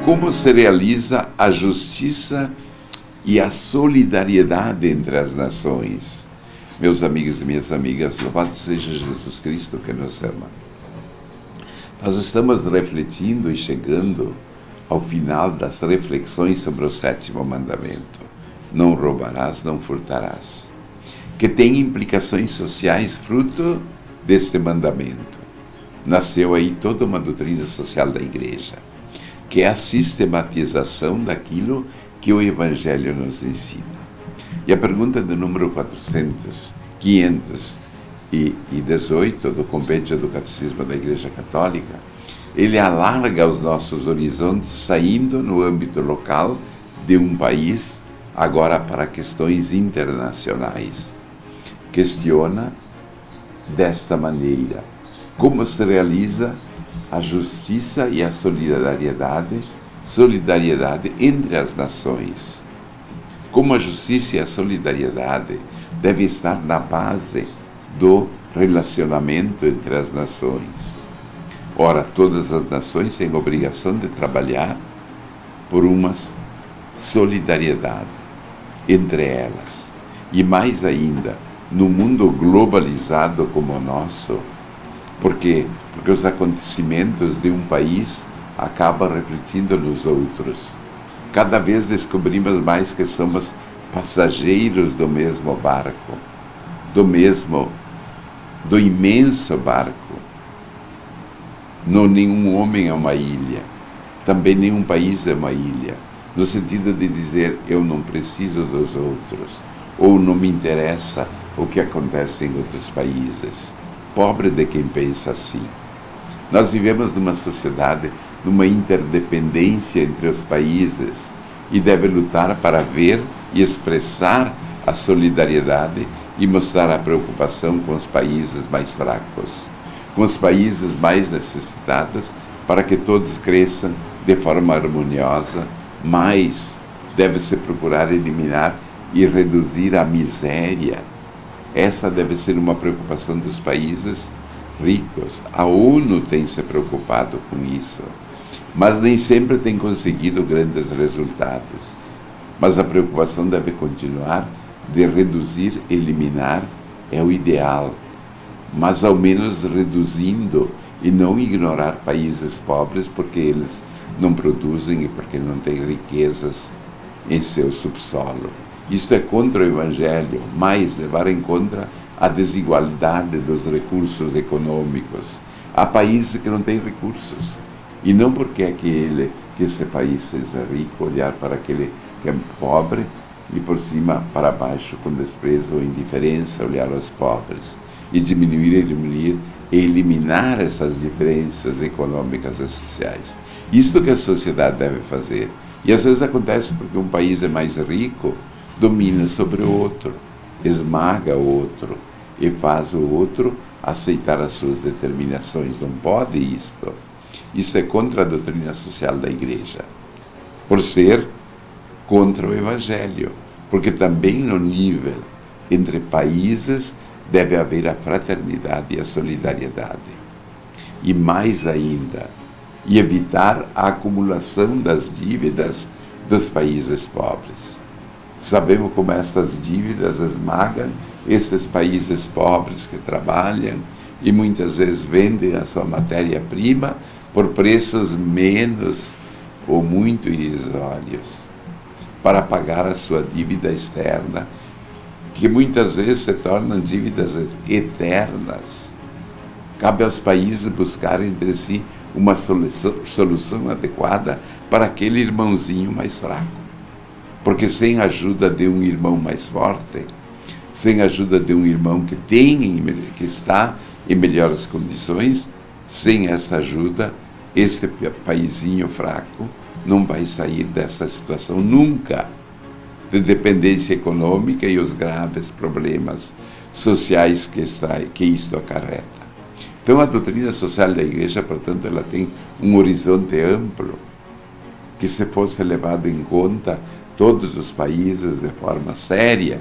como se realiza a justiça e a solidariedade entre as nações. Meus amigos e minhas amigas, louvado seja Jesus Cristo que nos ama. Nós estamos refletindo e chegando ao final das reflexões sobre o 7º mandamento. Não roubarás, não furtarás. Que tem implicações sociais fruto deste mandamento. Nasceu aí toda uma doutrina social da Igreja, que é a sistematização daquilo que o Evangelho nos ensina. E a pergunta do número 518 do Compêndio do Catecismo da Igreja Católica, ele alarga os nossos horizontes, saindo no âmbito local de um país, agora para questões internacionais. Questiona desta maneira: como se realiza a justiça e a solidariedade entre as nações? Como a justiça e a solidariedade devem estar na base do relacionamento entre as nações. Ora, todas as nações têm a obrigação de trabalhar por uma solidariedade entre elas. E mais ainda, no mundo globalizado como o nosso, porque os acontecimentos de um país acabam refletindo nos outros. Cada vez descobrimos mais que somos passageiros do mesmo barco, do imenso barco. Não, nenhum homem é uma ilha, também nenhum país é uma ilha, no sentido de dizer, eu não preciso dos outros, ou não me interessa o que acontece em outros países. Pobre de quem pensa assim. Nós vivemos numa sociedade, numa interdependência entre os países, e deve lutar para ver e expressar a solidariedade e mostrar a preocupação com os países mais fracos, com os países mais necessitados, para que todos cresçam de forma harmoniosa, mas deve-se procurar eliminar e reduzir a miséria. Essa deve ser uma preocupação dos países ricos. A ONU tem se preocupado com isso, mas nem sempre tem conseguido grandes resultados. Mas a preocupação deve continuar, de reduzir, eliminar, é o ideal. Mas ao menos reduzindo e não ignorar países pobres porque eles não produzem e porque não têm riquezas em seu subsolo. Isto é contra o Evangelho, mas levar em conta a desigualdade dos recursos econômicos. Há países que não têm recursos, e não porque que esse país seja rico, olhar para aquele que é pobre e por cima para baixo, com desprezo ou indiferença, olhar aos pobres, e eliminar essas diferenças econômicas e sociais. Isto que a sociedade deve fazer. E às vezes acontece porque um país é mais rico, domina sobre o outro, esmaga o outro e faz o outro aceitar as suas determinações. Não pode isto. Isso é contra a doutrina social da Igreja, por ser contra o Evangelho, porque também no nível entre países deve haver a fraternidade e a solidariedade. E mais ainda, e evitar a acumulação das dívidas dos países pobres. Sabemos como estas dívidas esmagam esses países pobres que trabalham e muitas vezes vendem a sua matéria-prima por preços menos ou muito irrisórios para pagar a sua dívida externa, que muitas vezes se tornam dívidas eternas. Cabe aos países buscarem entre si uma solução adequada para aquele irmãozinho mais fraco. Porque sem a ajuda de um irmão mais forte, sem a ajuda de um irmão que está em melhores condições, sem esta ajuda, este paizinho fraco não vai sair dessa situação nunca, de dependência econômica e os graves problemas sociais que isto acarreta. Então a doutrina social da Igreja, portanto, ela tem um horizonte amplo, que se fosse levado em conta todos os países de forma séria,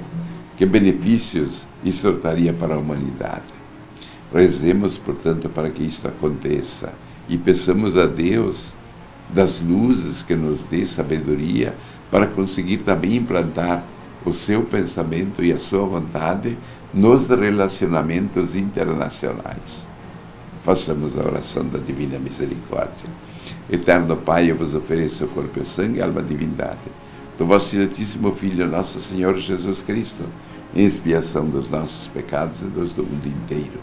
que benefícios isso traria para a humanidade. Rezemos, portanto, para que isto aconteça e peçamos a Deus das luzes, que nos dê sabedoria para conseguir também implantar o seu pensamento e a sua vontade nos relacionamentos internacionais. Façamos a oração da Divina Misericórdia. Eterno Pai, eu vos ofereço o corpo e o sangue e a alma divindade do vosso Diletíssimo Filho, nosso Senhor Jesus Cristo, em expiação dos nossos pecados e dos do mundo inteiro.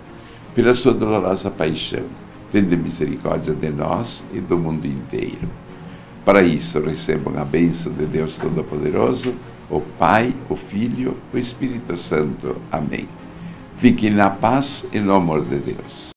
Pela sua dolorosa paixão, tende misericórdia de nós e do mundo inteiro. Para isso, recebam a bênção de Deus Todo-Poderoso, o Pai, o Filho, o Espírito Santo. Amém. Fiquem na paz e no amor de Deus.